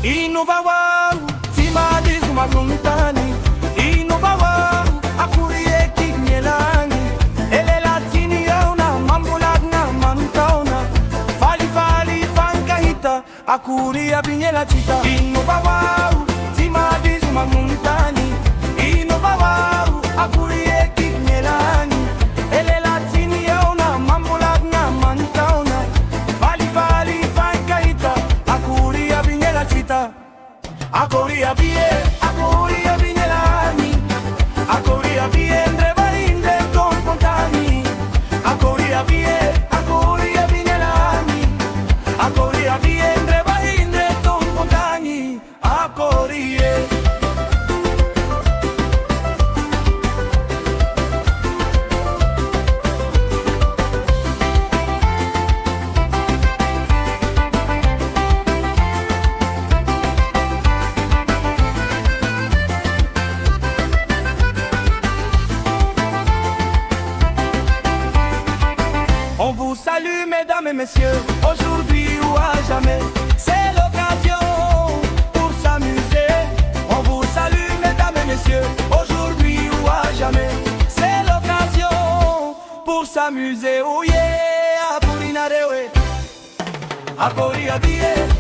Inubawa, Timadi Zumaguntani, Inubawa, Akurie Kinyelani, Ele Latini Yona, Mamulagna, Mantauna, Fali Fali Fankahita, Akuria Binyela Chita, Inubawa, Timadi Zumaguntani, Inubawa, Akurie Kinyelani, Ele Latini Yona, Mamulagna, Mantauna, Fali Fali Fankahita, Akuria Binyela Chita. Akoria Binyelani, AkoriaEndre Barinde con Pontani, Akoria Binyelani, AkoriaEndre Barinde con Pontani, Akorie. On vous salue mesdames et messieurs, aujourd'hui ou à jamais, c'est l'occasion pour s'amuser. On vous salue mesdames et messieurs, aujourd'hui ou à jamais, c'est l'occasion pour s'amuser. Oh yeah, Apollinaire, Akoria Biye.